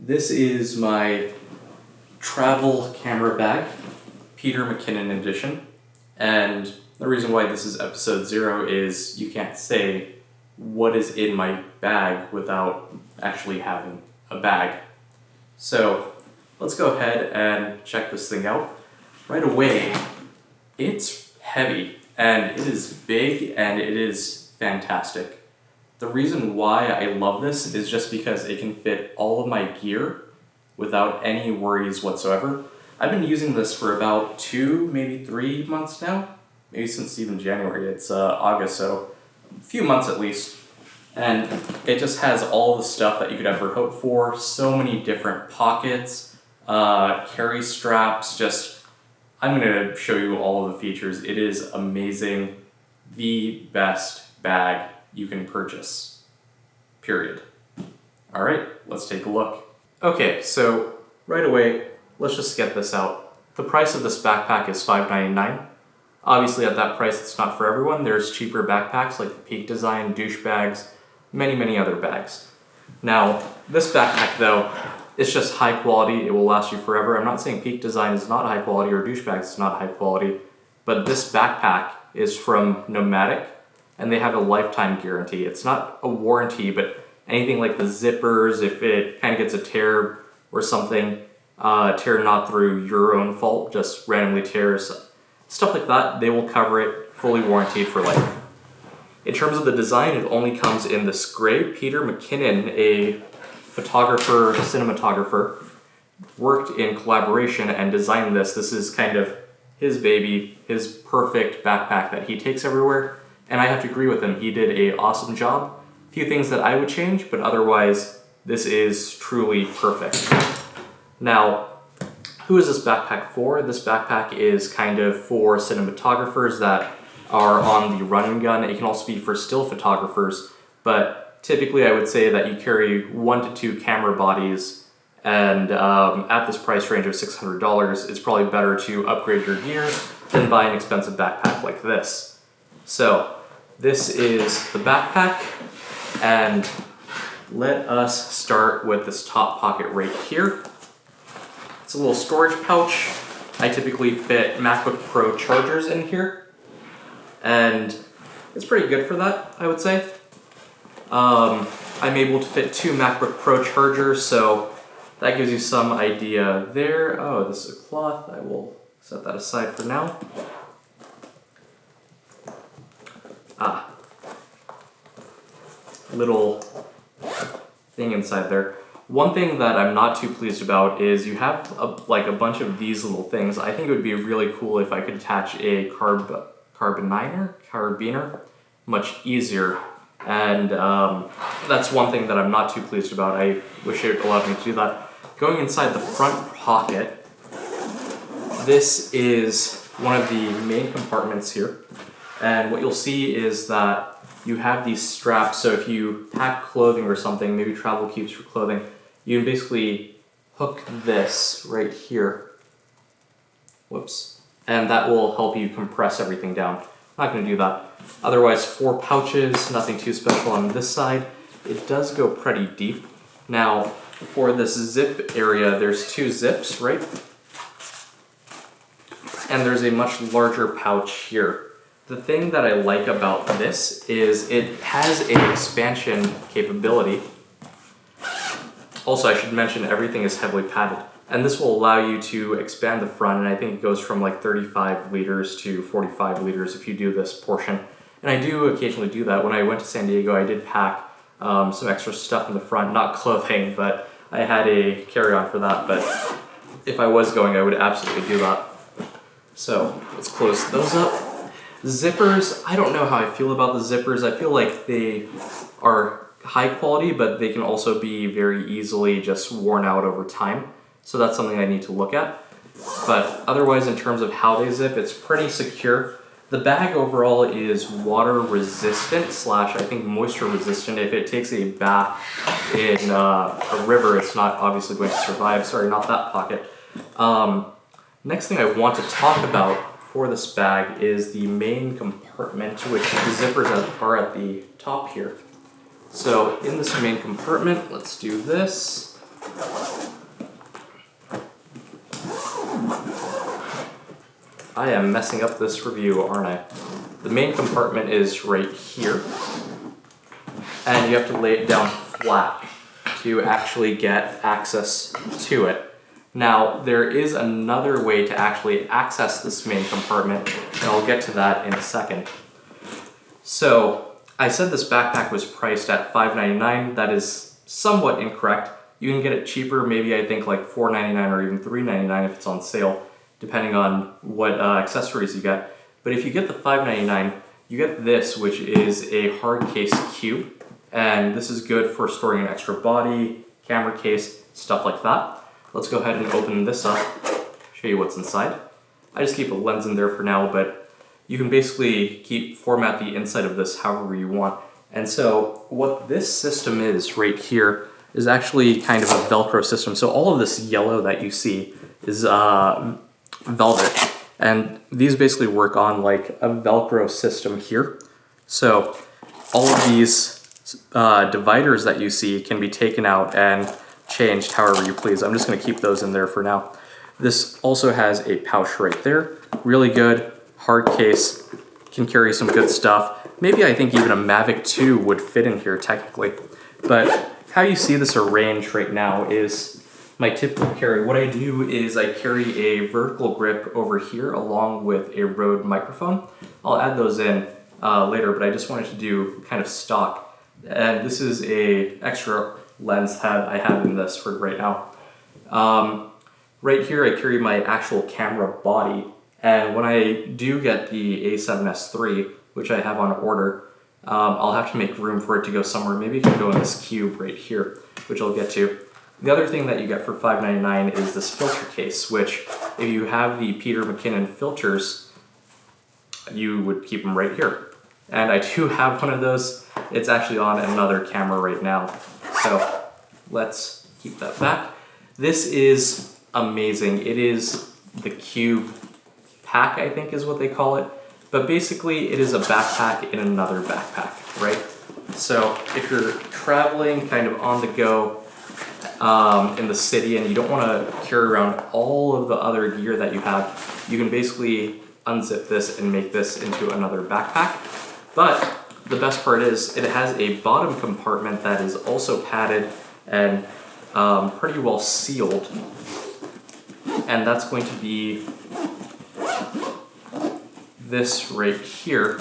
This is my travel camera bag, Peter Mckinnon edition, and the reason why this is episode 0 is you can't say what is in my bag without actually having a bag. So let's go ahead and check this thing out. Right away, it's heavy and it is big and it is fantastic. The reason why I love this is just because it can fit all of my gear without any worries whatsoever. I've been using this for about 2, maybe 3 months now. Maybe since even January. It's August, so a few months at least. And it just has all the stuff that you could ever hope for. So many different pockets, carry straps, I'm gonna show you all of the features. It is amazing. The best bag you can purchase, period. All right, let's take a look. Okay, so right away, let's just get this out. The price of this backpack is $5.99. Obviously at that price, it's not for everyone. There's cheaper backpacks like the Peak Design, douche bags, many other bags. Now, this backpack though, it's just high quality. It will last you forever. I'm not saying Peak Design is not high quality or douche bags is not high quality, but this backpack is from Nomatic and they have a lifetime guarantee. It's not a warranty, but anything like the zippers, if it kind of gets a tear or something, tear not through your own fault, just randomly tears, stuff like that, they will cover it, fully warranted for life. In terms of the design, it only comes in this gray. Peter Mckinnon, a photographer, cinematographer, worked in collaboration and designed this. This is kind of his baby, his perfect backpack that he takes everywhere. And I have to agree with him, he did an awesome job. A few things that I would change, but otherwise, this is truly perfect. Now, who is this backpack for? This backpack is kind of for cinematographers that are on the run and gun. It can also be for still photographers, but typically I would say that you carry 1 to 2 camera bodies, and at this price range of $600, it's probably better to upgrade your gear than buy an expensive backpack like this. So, this is the backpack, and let us start with this top pocket right here. It's a little storage pouch. I typically fit MacBook Pro chargers in here, and it's pretty good for that, I would say. I'm able to fit 2 MacBook Pro chargers, so that gives you some idea there. Oh, this is a cloth. I will set that aside for now. Little thing inside there. One thing that I'm not too pleased about is you have a bunch of these little things. I think it would be really cool if I could attach a carabiner much easier. And that's one thing that I'm not too pleased about. I wish it allowed me to do that. Going inside the front pocket, this is one of the main compartments here. And what you'll see is that you have these straps, so if you pack clothing or something, maybe travel cubes for clothing, you can basically hook this right here. Whoops. And that will help you compress everything down. I'm not going to do that. Otherwise, 4 pouches, nothing too special on this side. It does go pretty deep. Now, for this zip area, there's 2 zips, right? And there's a much larger pouch here. The thing that I like about this is it has an expansion capability. Also, I should mention everything is heavily padded. And this will allow you to expand the front, and I think it goes from like 35 liters to 45 liters if you do this portion. And I do occasionally do that. When I went to San Diego, I did pack some extra stuff in the front, not clothing, but I had a carry-on for that. But if I was going, I would absolutely do that. So let's close those up. Zippers, I don't know how I feel about the zippers. I feel like they are high quality, but they can also be very easily just worn out over time. So that's something I need to look at. But otherwise, in terms of how they zip, it's pretty secure. The bag overall is water resistant / I think moisture resistant. If it takes a bath in a river, it's not obviously going to survive. Sorry, not that pocket. Next thing I want to talk about for this bag is the main compartment, which the zippers are at the top here. So in this main compartment, let's do this. I am messing up this review, aren't I? The main compartment is right here, and you have to lay it down flat to actually get access to it. Now, there is another way to actually access this main compartment, and I'll get to that in a second. So, I said this backpack was priced at $5.99. That is somewhat incorrect. You can get it cheaper, maybe I think like $4.99 or even $3.99 if it's on sale, depending on what accessories you get. But if you get the $5.99, you get this, which is a hard case cube. And this is good for storing an extra body, camera case, stuff like that. Let's go ahead and open this up, show you what's inside. I just keep a lens in there for now, but you can basically format the inside of this however you want. And so what this system is right here is actually kind of a Velcro system. So all of this yellow that you see is velvet. And these basically work on like a Velcro system here. So all of these dividers that you see can be taken out and changed however you please. I'm just going to keep those in there for now. This also has a pouch right there. Really good, hard case, can carry some good stuff. Maybe I think even a Mavic 2 would fit in here technically. But how you see this arranged right now is my typical carry. What I do is I carry a vertical grip over here along with a Rode microphone. I'll add those in later, but I just wanted to do kind of stock. And this is a extra lens that I have in this for right now. Right here I carry my actual camera body, and when I do get the A7S III, which I have on order, I'll have to make room for it to go somewhere. Maybe it can go in this cube right here, which I'll get to. The other thing that you get for $5.99 is this filter case, which if you have the Peter Mckinnon filters, you would keep them right here. And I do have one of those. It's actually on another camera right now. So let's keep that back. This is amazing. It is the Cube pack, I think is what they call it. But basically it is a backpack in another backpack, right? So if you're traveling kind of on the go in the city and you don't want to carry around all of the other gear that you have, you can basically unzip this and make this into another backpack. But the best part is it has a bottom compartment that is also padded and pretty well sealed. And that's going to be this right here.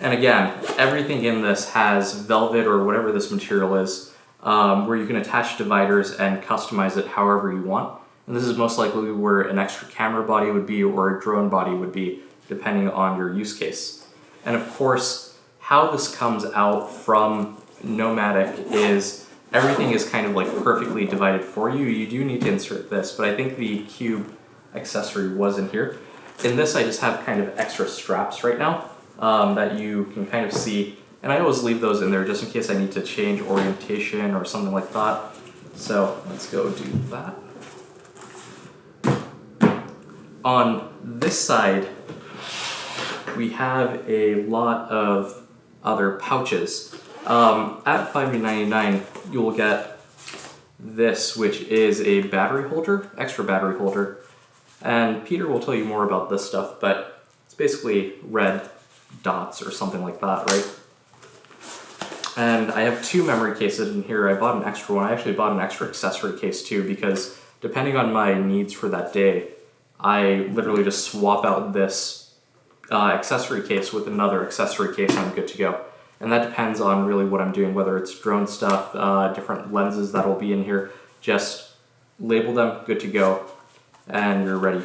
And again, everything in this has velvet or whatever this material is, where you can attach dividers and customize it however you want. And this is most likely where an extra camera body would be or a drone body would be, depending on your use case. And of course, how this comes out from Nomatic is everything is kind of like perfectly divided for you. You do need to insert this, but I think the Cube accessory was in here. In this, I just have kind of extra straps right now that you can kind of see. And I always leave those in there just in case I need to change orientation or something like that. So let's go do that. On this side, we have a lot of other pouches. At $5.99, you will get this, which is a battery holder, extra battery holder. And Peter will tell you more about this stuff, but it's basically red dots or something like that, right? And I have two memory cases in here. I bought an extra one. I actually bought an extra accessory case too, because depending on my needs for that day, I literally just swap out this accessory case with another accessory case and I'm good to go. And that depends on really what I'm doing, whether it's drone stuff, different lenses that will be in here. Just label them, good to go, and you're ready.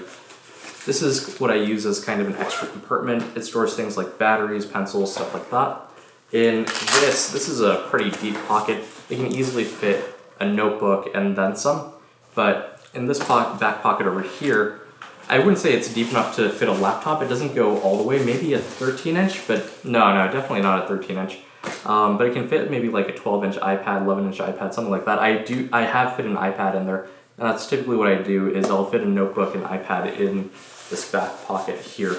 This is what I use as kind of an extra compartment. It stores things like batteries, pencils, stuff like that. In this is a pretty deep pocket. It can easily fit a notebook and then some, but in this back pocket over here, I wouldn't say it's deep enough to fit a laptop. It doesn't go all the way, maybe a 13-inch, but no, definitely not a 13-inch. But it can fit maybe like a 12-inch iPad, 11-inch iPad, something like that. I have fit an iPad in there, and that's typically what I do is I'll fit a notebook and iPad in this back pocket here.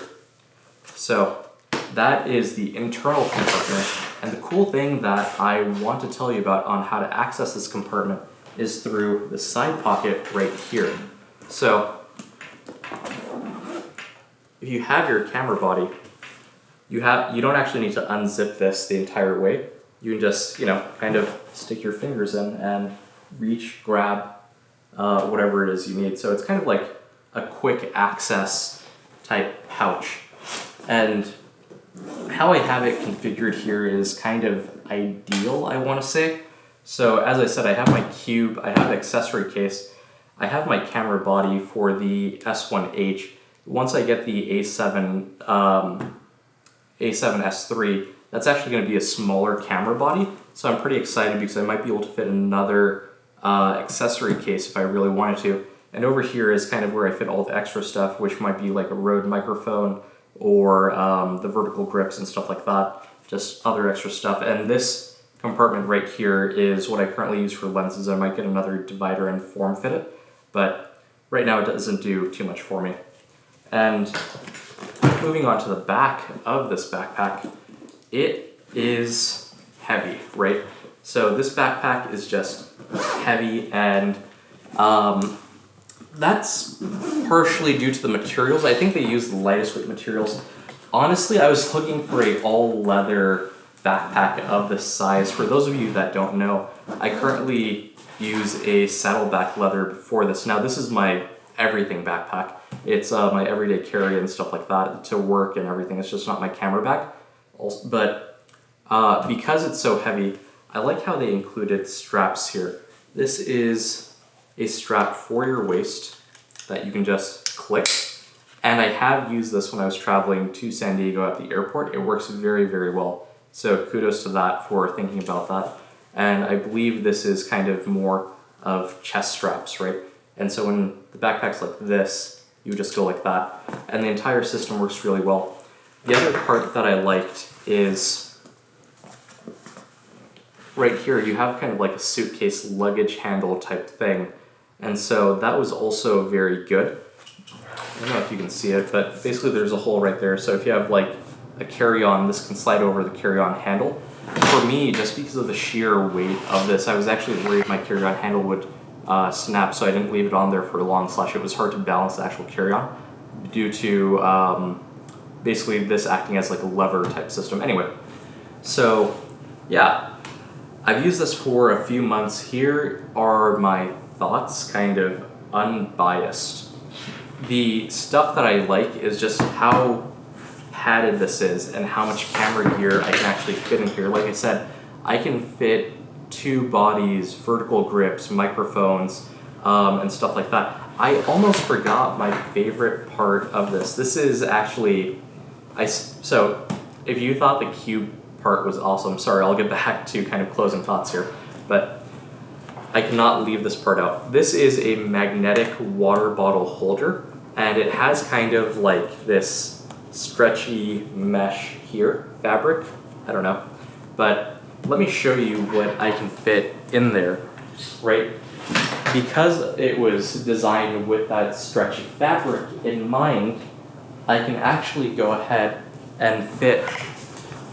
So that is the internal compartment. And the cool thing that I want to tell you about on how to access this compartment is through the side pocket right here. So if you have your camera body, you don't actually need to unzip this the entire way. You can just, kind of stick your fingers in and reach, grab whatever it is you need. So it's kind of like a quick access type pouch. And how I have it configured here is kind of ideal, I want to say. So as I said, I have my cube, I have an accessory case, I have my camera body for the S1H. Once I get the A7S3, that's actually going to be a smaller camera body. So I'm pretty excited because I might be able to fit another accessory case if I really wanted to. And over here is kind of where I fit all the extra stuff, which might be like a Rode microphone or the vertical grips and stuff like that. Just other extra stuff. And this compartment right here is what I currently use for lenses. I might get another divider and form fit it, but right now it doesn't do too much for me. And moving on to the back of this backpack, it is heavy, right? So this backpack is just heavy, and that's partially due to the materials. I think they use the lightest weight materials. Honestly, I was looking for a all leather backpack of this size. For those of you that don't know, I currently use a saddleback leather for this. Now this is my everything backpack. It's my everyday carry and stuff like that to work and everything. It's just not my camera bag. But because it's so heavy, I like how they included straps here. This is a strap for your waist that you can just click. And I have used this when I was traveling to San Diego at the airport. It works very, very well. So kudos to that for thinking about that. And I believe this is kind of more of chest straps, right? And so when the backpack's like this, you just go like that. And the entire system works really well. The other part that I liked is right here, you have kind of like a suitcase luggage handle type thing. And so that was also very good. I don't know if you can see it, but basically there's a hole right there. So if you have like a carry-on, this can slide over the carry-on handle. For me, just because of the sheer weight of this, I was actually worried my carry-on handle would snap, so I didn't leave it on there for long, / it was hard to balance the actual carry-on due to basically this acting as like a lever type system. Anyway, so yeah, I've used this for a few months. Here are my thoughts, kind of unbiased. The stuff that I like is just how padded this is and how much camera gear I can actually fit in here. Like I said, I can fit 2 bodies, vertical grips, microphones, and stuff like that. I almost forgot my favorite part of this. This is actually, so if you thought the cube part was awesome, sorry, I'll get back to kind of closing thoughts here, but I cannot leave this part out. This is a magnetic water bottle holder, and it has kind of like this stretchy mesh here, fabric, I don't know, but let me show you what I can fit in there, right? Because it was designed with that stretchy fabric in mind, I can actually go ahead and fit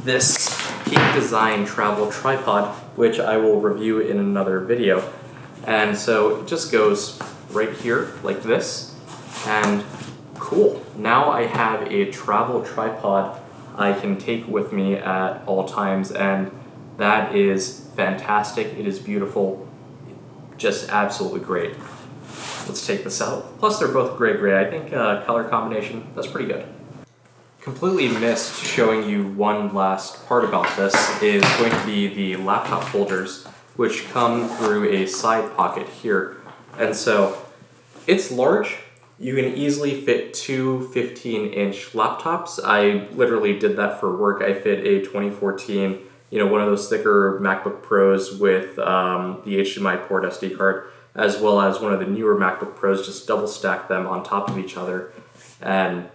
this Peak Design travel tripod, which I will review in another video. And so it just goes right here like this, and cool. Now I have a travel tripod I can take with me at all times, and that is fantastic. It is beautiful, just absolutely great. Let's take this out. Plus they're both gray. I think color combination, that's pretty good. Completely missed showing you one last part about this is going to be the laptop holders, which come through a side pocket here. And so it's large. You can easily fit 2 15-inch laptops. I literally did that for work. I fit a 2014, one of those thicker MacBook Pros with the HDMI port SD card, as well as one of the newer MacBook Pros, just double stack them on top of each other. And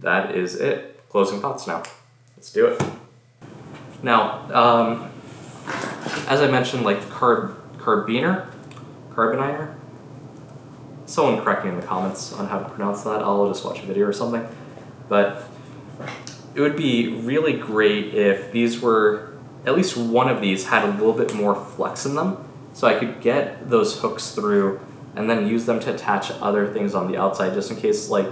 that is it. Closing thoughts now. Let's do it. Now, as I mentioned, like carbiner? Someone correct me in the comments on how to pronounce that. I'll just watch a video or something. But it would be really great if these were, at least one of these had a little bit more flex in them, so I could get those hooks through and then use them to attach other things on the outside, just in case, like,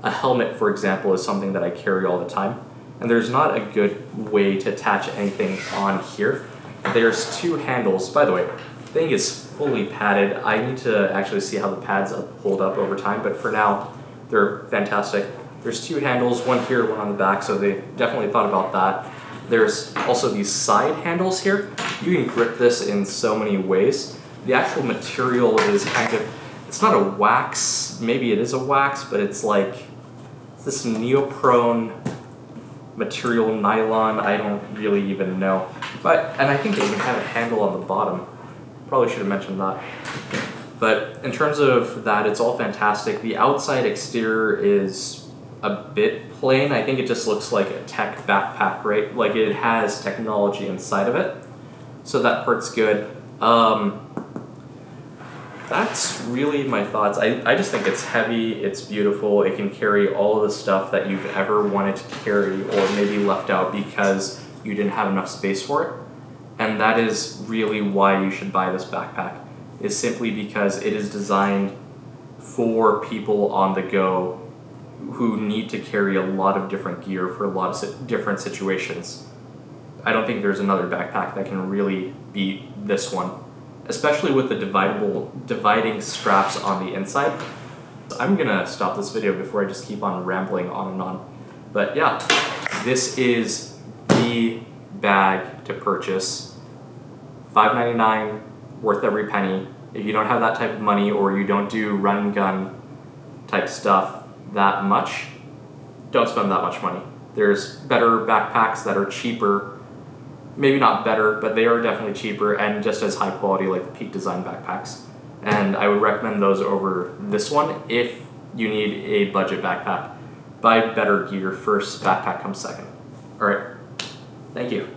A helmet, for example, is something that I carry all the time, and there's not a good way to attach anything on here. There's two handles. By the way, the thing is fully padded. I need to actually see how the pads hold up over time, but for now, they're fantastic. There's two handles, one here, one on the back, so they definitely thought about that. There's also these side handles here. You can grip this in so many ways. The actual material is kind of, it's not a wax, maybe it is a wax, but it's like this neoprene material, nylon, I don't really even know. And I think they even have a handle on the bottom. Probably should have mentioned that. But in terms of that, it's all fantastic. The outside exterior is a bit plain. I think it just looks like a tech backpack, right? Like it has technology inside of it. So that part's good. That's really my thoughts. I just think it's heavy, it's beautiful, it can carry all of the stuff that you've ever wanted to carry or maybe left out because you didn't have enough space for it. And that is really why you should buy this backpack, is simply because it is designed for people on the go who need to carry a lot of different gear for a lot of different situations. I don't think there's another backpack that can really beat this one, especially with the dividing straps on the inside. I'm gonna stop this video before I just keep on rambling on and on. But yeah, this is the bag to purchase. $5.99, worth every penny. If you don't have that type of money or you don't do run and gun type stuff that much, don't spend that much money. There's better backpacks that are cheaper. Maybe not better, but they are definitely cheaper and just as high quality, like the Peak Design backpacks. And I would recommend those over this one if you need a budget backpack. Buy better gear first, backpack comes second. All right, thank you.